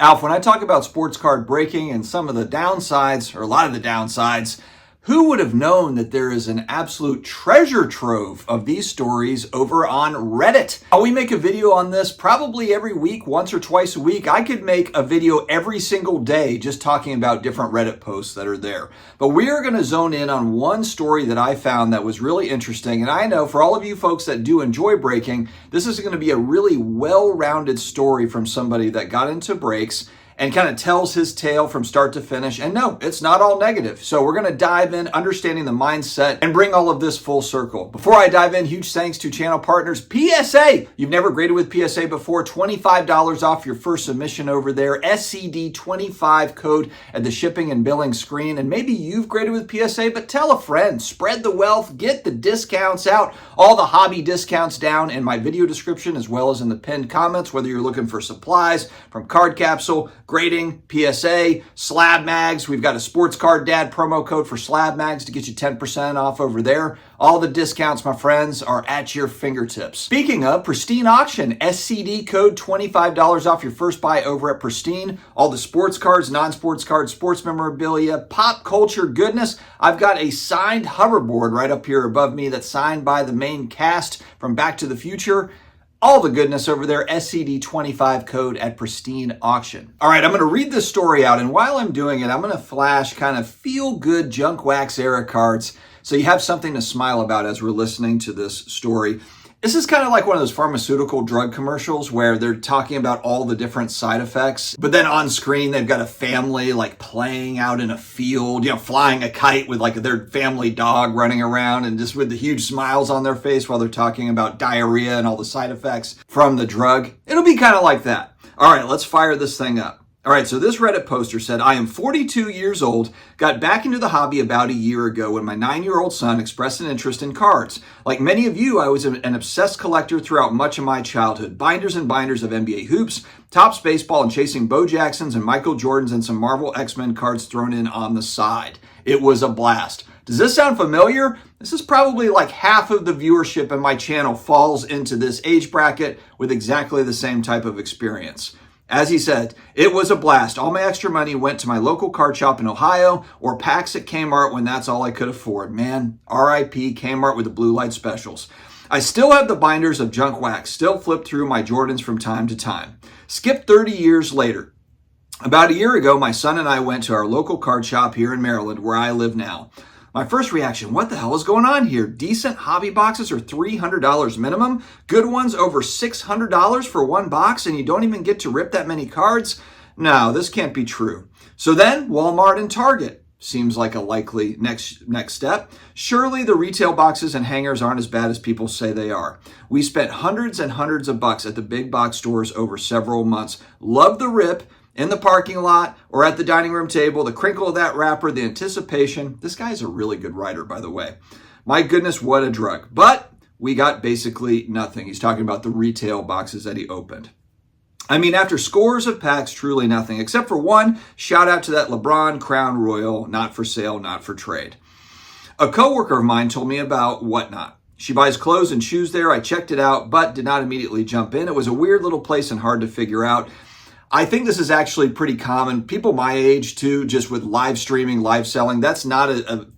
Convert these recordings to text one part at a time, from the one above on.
Alf, when I talk about sports card breaking and some of the downsides, or a lot of the downsides, who would have known that there is an absolute treasure trove of these stories over on Reddit? We make a video on this probably every week, once or twice a week. I could make a video every single day just talking about different Reddit posts that are there. But we are going to zone in on one story that I found that was really interesting. And I know for all of you folks that do enjoy breaking, this is going to be a really well-rounded story from somebody that got into breaks and kind of tells his tale from start to finish. And no, it's not all negative. So we're going to dive in, understanding the mindset, and bring all of this full circle. Before I dive in, huge thanks to channel partners. PSA! You've never graded with PSA before, $25 off your first submission over there. SCD25 code at the shipping and billing screen. And maybe you've graded with PSA, but tell a friend. Spread the wealth. Get the discounts out. All the hobby discounts down in my video description, as well as in the pinned comments, whether you're looking for supplies from Card Capsule, grading, PSA, SlabMags. We've got a Sports Card Dad promo code for SlabMags to get you 10% off over there. All the discounts, my friends, are at your fingertips. Speaking of, Pristine Auction, SCD code $25 off your first buy over at Pristine. All the sports cards, non-sports cards, sports memorabilia, pop culture goodness. I've got a signed hoverboard right up here above me that's signed by the main cast from Back to the Future. All the goodness over there, SCD25 code at Pristine Auction. All right, I'm going to read this story out, and while I'm doing it, I'm going to flash kind of feel-good junk wax era cards so you have something to smile about as we're listening to this story. This is kind of like one of those pharmaceutical drug commercials where they're talking about all the different side effects, but then on screen they've got a family like playing out in a field, flying a kite with like their family dog running around and just with the huge smiles on their face while they're talking about diarrhea and all the side effects from the drug. It'll be kind of like that. All right, let's fire this thing up. All right, so this Reddit poster said, I am 42 years old, got back into the hobby about a year ago when my 9-year-old son expressed an interest in cards. Like many of you, I was an obsessed collector throughout much of my childhood. Binders and binders of NBA hoops, Topps baseball, and chasing Bo Jacksons and Michael Jordans and some Marvel X-Men cards thrown in on the side. It was a blast. Does this sound familiar? This is probably like half of the viewership in my channel falls into this age bracket with exactly the same type of experience. As he said, it was a blast. All my extra money went to my local card shop in Ohio or packs at Kmart when that's all I could afford. Man, RIP Kmart with the blue light specials. I still have the binders of junk wax, still flip through my Jordans from time to time. Skip 30 years later. About a year ago, my son and I went to our local card shop here in Maryland where I live now. My first reaction, what the hell is going on here? Decent hobby boxes are $300 minimum. Good ones over $600 for one box, and you don't even get to rip that many cards? No, this can't be true. So then, Walmart and Target seems like a likely next step. Surely the retail boxes and hangers aren't as bad as people say they are. We spent hundreds and hundreds of bucks at the big box stores over several months. Love the rip. In the parking lot or at the dining room table, the crinkle of that wrapper, the anticipation. This guy's a really good writer, by the way. My goodness, what a drug. But we got basically nothing. He's talking about the retail boxes that he opened. I mean, after scores of packs, truly nothing, except for one. Shout out to that LeBron Crown Royal, not for sale, not for trade. A coworker of mine told me about Whatnot. She buys clothes and shoes there. I checked it out, but did not immediately jump in. It was a weird little place and hard to figure out. I think this is actually pretty common. People my age too, just with live streaming, live selling, that's not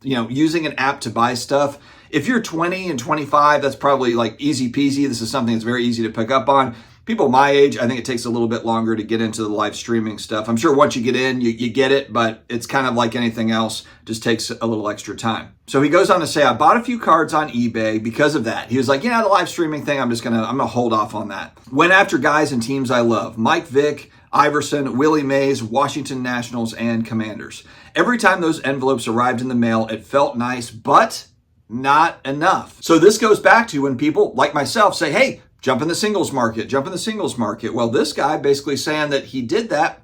using an app to buy stuff. If you're 20 and 25, that's probably like easy peasy. This is something that's very easy to pick up on. People my age, I think it takes a little bit longer to get into the live streaming stuff. I'm sure once you get in, you get it, but it's kind of like anything else, just takes a little extra time. So he goes on to say, I bought a few cards on eBay because of that. He was like, the live streaming thing, I'm gonna hold off on that. Went after guys and teams I love. Mike Vick, Iverson, Willie Mays, Washington Nationals, and Commanders. Every time those envelopes arrived in the mail, it felt nice, but not enough. So this goes back to when people like myself say, hey, jump in the singles market, jump in the singles market. Well, this guy basically saying that he did that,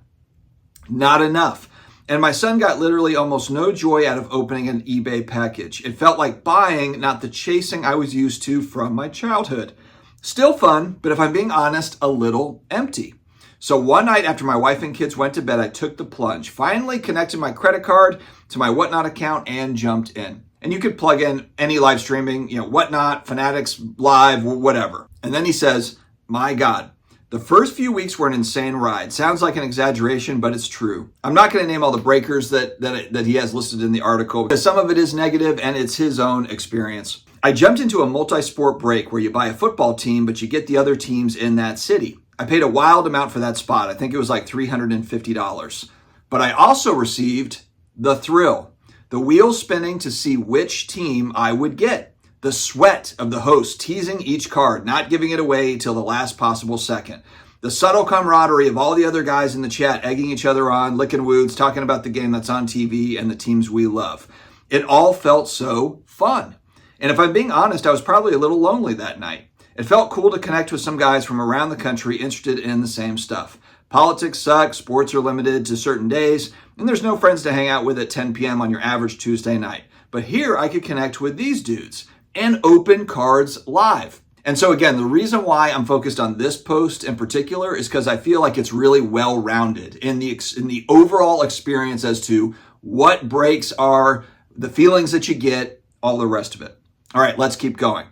not enough. And my son got literally almost no joy out of opening an eBay package. It felt like buying, not the chasing I was used to from my childhood. Still fun, but if I'm being honest, a little empty. So one night after my wife and kids went to bed, I took the plunge, finally connected my credit card to my Whatnot account and jumped in. And you could plug in any live streaming, Whatnot, Fanatics Live, whatever. And then he says, my God, The first few weeks were an insane ride. Sounds like an exaggeration, but it's true. I'm not going to name all the breakers that he has listed in the article because some of it is negative and it's his own experience. I jumped into a multi-sport break where you buy a football team, but you get the other teams in that city. I paid a wild amount for that spot. I think it was like $350. But I also received the thrill, the wheels spinning to see which team I would get. The sweat of the host teasing each card, not giving it away till the last possible second. The subtle camaraderie of all the other guys in the chat egging each other on, licking wounds, talking about the game that's on TV and the teams we love. It all felt so fun. And if I'm being honest, I was probably a little lonely that night. It felt cool to connect with some guys from around the country interested in the same stuff. Politics suck, sports are limited to certain days, and there's no friends to hang out with at 10 p.m. on your average Tuesday night. But here I could connect with these dudes and open cards live. And so again, the reason why I'm focused on this post in particular is because I feel like it's really well-rounded in the overall experience as to what breaks are, the feelings that you get, all the rest of it. All right, let's keep going.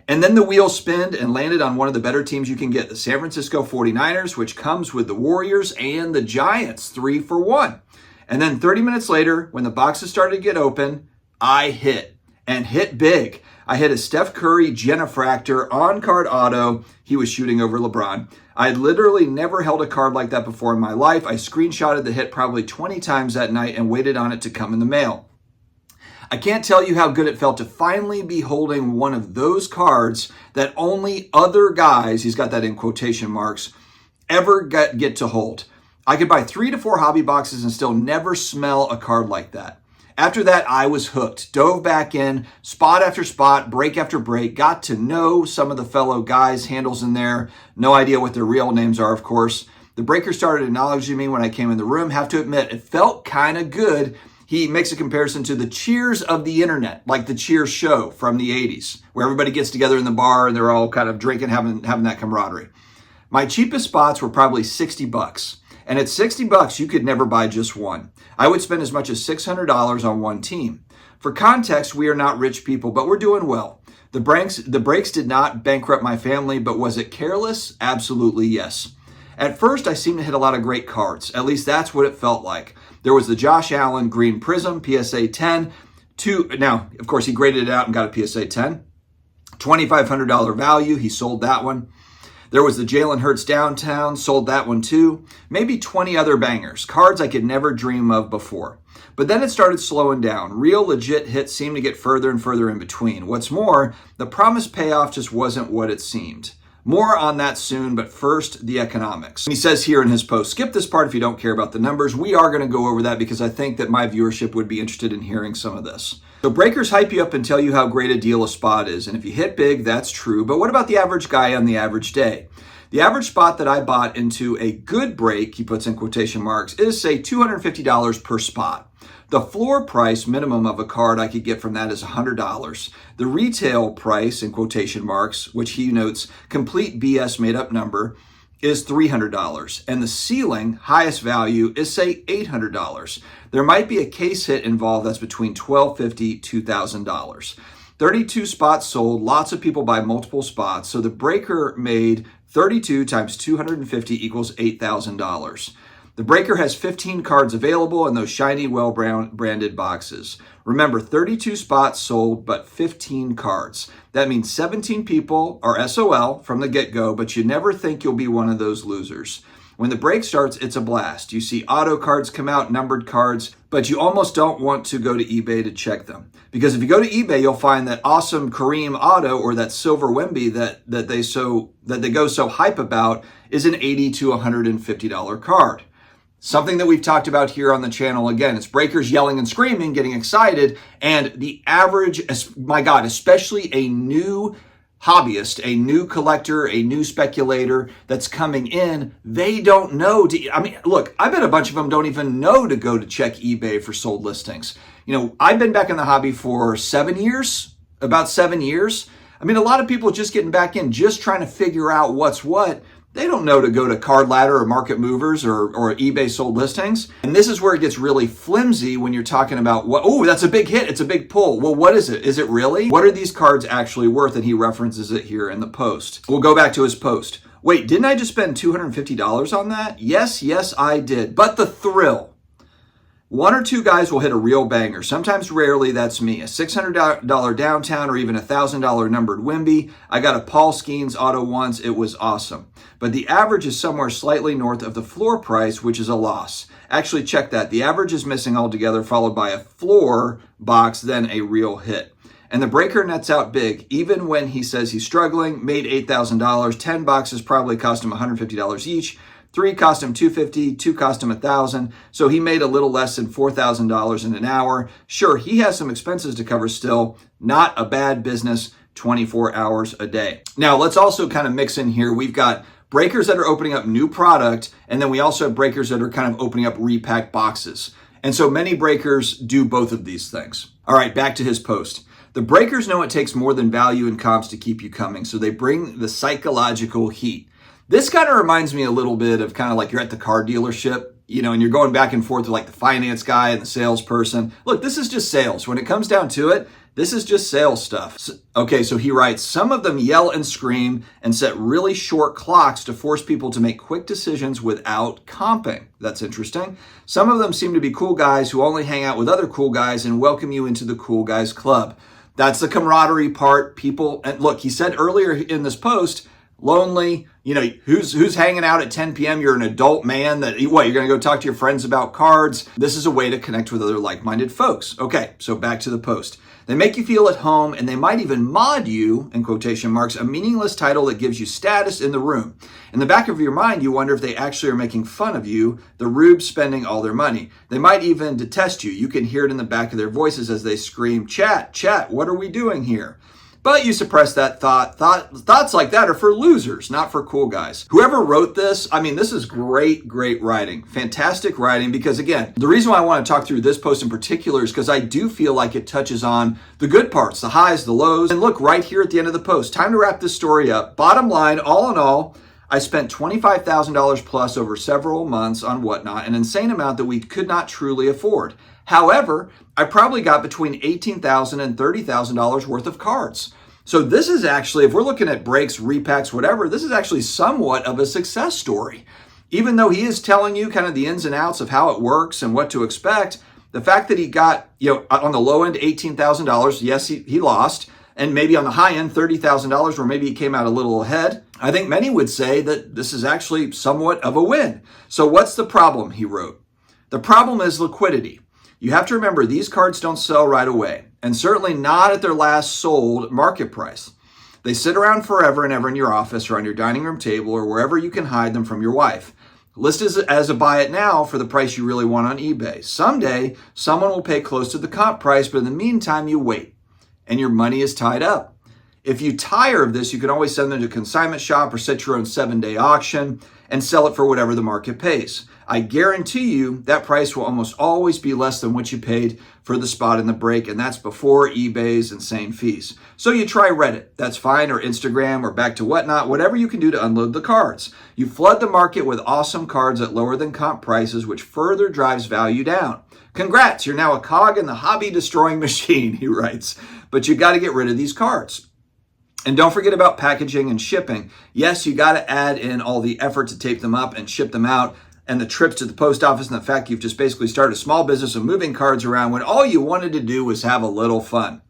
And then the wheel spinned and landed on one of the better teams you can get, the San Francisco 49ers, which comes with the Warriors and the Giants, 3 for 1. And then 30 minutes later, when the boxes started to get open, I hit, and hit big. I hit a Steph Curry Genefractor on-card auto. He was shooting over LeBron. I had literally never held a card like that before in my life. I screenshotted the hit probably 20 times that night and waited on it to come in the mail. I can't tell you how good it felt to finally be holding one of those cards that only other guys, he's got that in quotation marks, ever get to hold. I could buy 3 to 4 hobby boxes and still never smell a card like that. After that, I was hooked, dove back in, spot after spot, break after break, got to know some of the fellow guys' handles in there. No idea what their real names are, of course. The breaker started acknowledging me when I came in the room. Have to admit, it felt kind of good. He makes a comparison to the Cheers of the internet, like the Cheers show from the 80s, where everybody gets together in the bar and they're all kind of drinking, having that camaraderie. My cheapest spots were probably $60. And at $60, you could never buy just one. I would spend as much as $600 on one team. For context, we are not rich people, but we're doing well. The breaks did not bankrupt my family, but was it careless? Absolutely yes. At first, I seemed to hit a lot of great cards. At least that's what it felt like. There was the Josh Allen Green Prism, PSA 10. Now, of course, he graded it out and got a PSA 10. $2,500 value, he sold that one. There was the Jalen Hurts Downtown, sold that one too. Maybe 20 other bangers, cards I could never dream of before. But then it started slowing down. Real legit hits seemed to get further and further in between. What's more, the promised payoff just wasn't what it seemed. More on that soon, but first, the economics. And he says here in his post, skip this part if you don't care about the numbers. We are going to go over that because I think that my viewership would be interested in hearing some of this. So breakers hype you up and tell you how great a deal a spot is. And if you hit big, that's true. But what about the average guy on the average day? The average spot that I bought into a good break, he puts in quotation marks, is say $250 per spot. The floor price minimum of a card I could get from that is $100. The retail price, in quotation marks, which he notes, complete BS made up number, is $300. And the ceiling, highest value, is say $800. There might be a case hit involved that's between $1,250 to $2,000. 32 spots sold, lots of people buy multiple spots, so the breaker made 32 times 250 equals $8,000. The breaker has 15 cards available in those shiny, well-branded boxes. Remember, 32 spots sold, but 15 cards. That means 17 people are SOL from the get-go, but you never think you'll be one of those losers. When the break starts, it's a blast. You see auto cards come out, numbered cards, but you almost don't want to go to eBay to check them. Because if you go to eBay, you'll find that awesome Kareem auto or that silver Wemby that they go so hype about is an $80 to $150 card. Something that we've talked about here on the channel. Again, it's breakers yelling and screaming, getting excited, and the average, my God, especially a new hobbyist, a new collector, a new speculator that's coming in, they don't know look, I bet a bunch of them don't even know to go to check eBay for sold listings. I've been back in the hobby for about 7 years. A lot of people just getting back in, just trying to figure out what's what. They don't know to go to Card Ladder or Market Movers or eBay sold listings. And this is where it gets really flimsy when you're talking about, that's a big hit, it's a big pull. Well, what is it? Is it really? What are these cards actually worth? And he references it here in the post. We'll go back to his post. Wait, didn't I just spend $250 on that? Yes, I did. But the thrill. One or two guys will hit a real banger. Sometimes, rarely, that's me. A $600 downtown or even a $1,000 numbered Wimby. I got a Paul Skeens auto once. It was awesome. But the average is somewhere slightly north of the floor price, which is a loss. Actually, check that. The average is missing altogether, followed by a floor box, then a real hit. And the breaker nets out big, even when he says he's struggling, made $8,000. 10 boxes probably cost him $150 each. 3 cost him $250, 2 cost him $1,000. So he made a little less than $4,000 in an hour. Sure, he has some expenses to cover still. Not a bad business, 24 hours a day. Now, let's also kind of mix in here. We've got breakers that are opening up new product, and then we also have breakers that are kind of opening up repacked boxes. And so many breakers do both of these things. All right, back to his post. The breakers know it takes more than value and comps to keep you coming, so they bring the psychological heat. This kind of reminds me a little bit of kind of like you're at the car dealership, and you're going back and forth with like the finance guy and the salesperson. Look, this is just sales. When it comes down to it, this is just sales stuff. So he writes, some of them yell and scream and set really short clocks to force people to make quick decisions without comping. That's interesting. Some of them seem to be cool guys who only hang out with other cool guys and welcome you into the cool guys club. That's the camaraderie part. People, and look, he said earlier in this post, lonely, who's hanging out at 10 p.m. You're an adult man you're going to go talk to your friends about cards. This is a way to connect with other like-minded folks. Okay, so back to the post. They make you feel at home, and they might even mod you, in quotation marks, a meaningless title that gives you status in the room. In the back of your mind, you wonder if they actually are making fun of you, the rubes spending all their money. They might even detest you. You can hear it in the back of their voices as they scream, chat, what are we doing here? But you suppress that thought. Thoughts like that are for losers, not for cool guys. Whoever wrote this, this is great writing. Fantastic writing, because again, the reason why I want to talk through this post in particular is because I do feel like it touches on the good parts, the highs, the lows. And look, right here at the end of the post, time to wrap this story up. Bottom line, all in all, I spent $25,000 plus over several months on Whatnot, an insane amount that we could not truly afford. However, I probably got between $18,000 and $30,000 worth of cards. So this is actually, if we're looking at breaks, repacks, whatever, this is actually somewhat of a success story. Even though he is telling you kind of the ins and outs of how it works and what to expect, the fact that he got, on the low end, $18,000, yes, he lost, and maybe on the high end, $30,000, where maybe he came out a little ahead, I think many would say that this is actually somewhat of a win. So what's the problem, he wrote? The problem is liquidity. You have to remember, these cards don't sell right away, and certainly not at their last sold market price. They sit around forever and ever in your office or on your dining room table or wherever you can hide them from your wife. List as a buy it now for the price you really want on eBay. Someday, someone will pay close to the comp price, but in the meantime, you wait, and your money is tied up. If you tire of this, you can always send them to a consignment shop or set your own 7-day auction and sell it for whatever the market pays. I guarantee you that price will almost always be less than what you paid for the spot in the break, and that's before eBay's insane fees. So you try Reddit, that's fine, or Instagram, or back to Whatnot, whatever you can do to unload the cards. You flood the market with awesome cards at lower than comp prices, which further drives value down. Congrats, you're now a cog in the hobby-destroying machine, he writes. But you got to get rid of these cards. And don't forget about packaging and shipping. Yes, you got to add in all the effort to tape them up and ship them out, and the trips to the post office, and the fact you've just basically started a small business of moving cards around when all you wanted to do was have a little fun.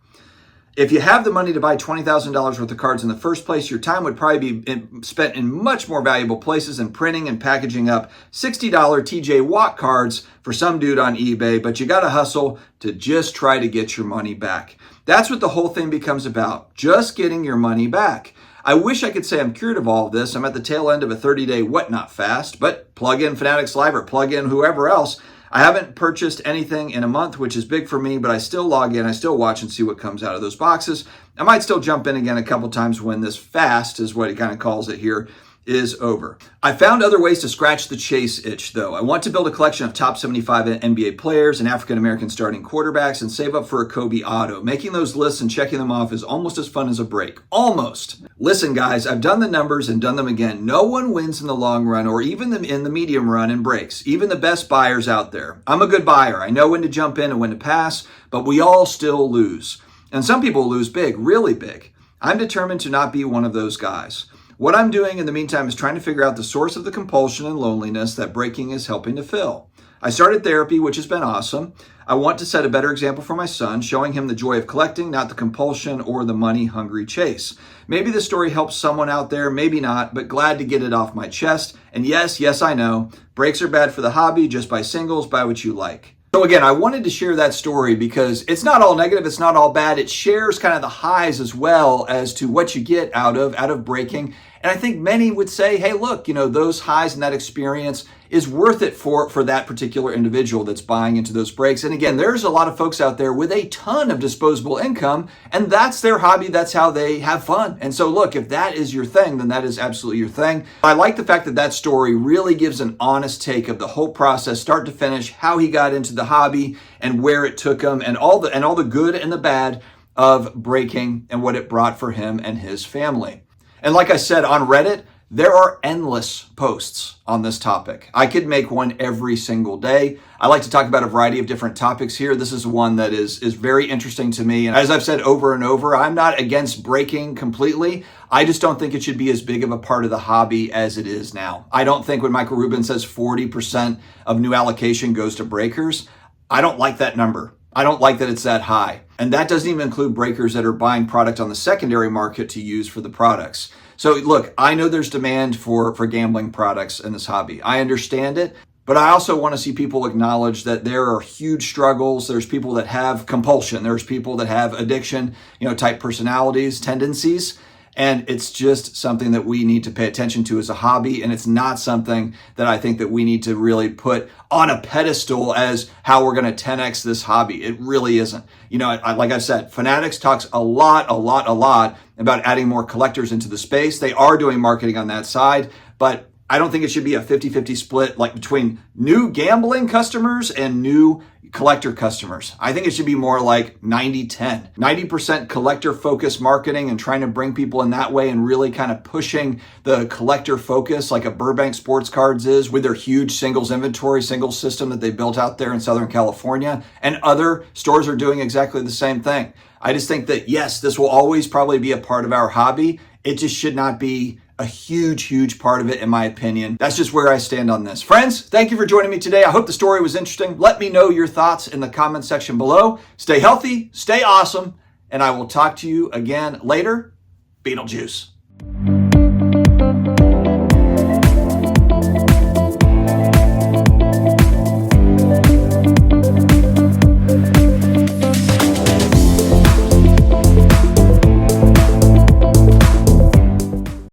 If you have the money to buy $20,000 worth of cards in the first place, your time would probably be spent in much more valuable places than printing and packaging up $60 TJ Watt cards for some dude on eBay, but you got to hustle to just try to get your money back. That's what the whole thing becomes about, just getting your money back. I wish I could say I'm cured of all of this. I'm at the tail end of a 30-day Whatnot fast, but plug in Fanatics Live or plug in whoever else. I haven't purchased anything in a month, which is big for me, but I still log in, I still watch and see what comes out of those boxes. I might still jump in again a couple times when this fast, is what he kind of calls it here, is over. I found other ways to scratch the chase itch, though. I want to build a collection of top 75 NBA players and African-American starting quarterbacks and save up for a Kobe auto. Making those lists and checking them off is almost as fun as a break. Almost. Listen, guys, I've done the numbers and done them again. No one wins in the long run or even in the medium run in breaks, even the best buyers out there. I'm a good buyer. I know when to jump in and when to pass, but we all still lose. And some people lose big, really big. I'm determined to not be one of those guys. What I'm doing in the meantime is trying to figure out the source of the compulsion and loneliness that breaking is helping to fill. I started therapy, which has been awesome. I want to set a better example for my son, showing him the joy of collecting, not the compulsion or the money-hungry chase. Maybe this story helps someone out there, maybe not, but glad to get it off my chest. And yes, I know, breaks are bad for the hobby. Just buy singles, buy what you like. So again, I wanted to share that story because it's not all negative, it's not all bad. It shares kind of the highs as well as to what you get out of breaking. And I think many would say, hey, look, those highs and that experience is worth it for that particular individual that's buying into those breaks. And again, there's a lot of folks out there with a ton of disposable income, and that's their hobby. That's how they have fun. And so look, if that is your thing, then that is absolutely your thing. I like the fact that that story really gives an honest take of the whole process, start to finish, how he got into the hobby and where it took him, and all the good and the bad of breaking and what it brought for him and his family. And like I said, on Reddit, there are endless posts on this topic. I could make one every single day. I like to talk about a variety of different topics here. This is one that is very interesting to me. And as I've said over and over, I'm not against breaking completely. I just don't think it should be as big of a part of the hobby as it is now. I don't think when Michael Rubin says 40% of new allocation goes to breakers, I don't like that number. I don't like that it's that high. And that doesn't even include breakers that are buying product on the secondary market to use for the products. So look, I know there's demand for gambling products in this hobby. I understand it, but I also want to see people acknowledge that there are huge struggles. There's people that have compulsion. There's people that have addiction, type personalities, tendencies. And it's just something that we need to pay attention to as a hobby. And it's not something that I think that we need to really put on a pedestal as how we're going to 10x this hobby. It really isn't. Like I said, Fanatics talks a lot about adding more collectors into the space. They are doing marketing on that side, but I don't think it should be a 50-50 split like between new gambling customers and new collector customers. I think it should be more like 90-10. 90% collector focused marketing and trying to bring people in that way and really kind of pushing the collector focus like a Burbank Sports Cards is with their huge singles inventory, singles system that they built out there in Southern California. And other stores are doing exactly the same thing. I just think that, yes, this will always probably be a part of our hobby. It just should not be a huge part of it, in my opinion. That's just where I stand on this. Friends, thank you for joining me today. I hope the story was interesting. Let me know your thoughts in the comment section below. Stay healthy, stay awesome, and I will talk to you again later. Beetlejuice.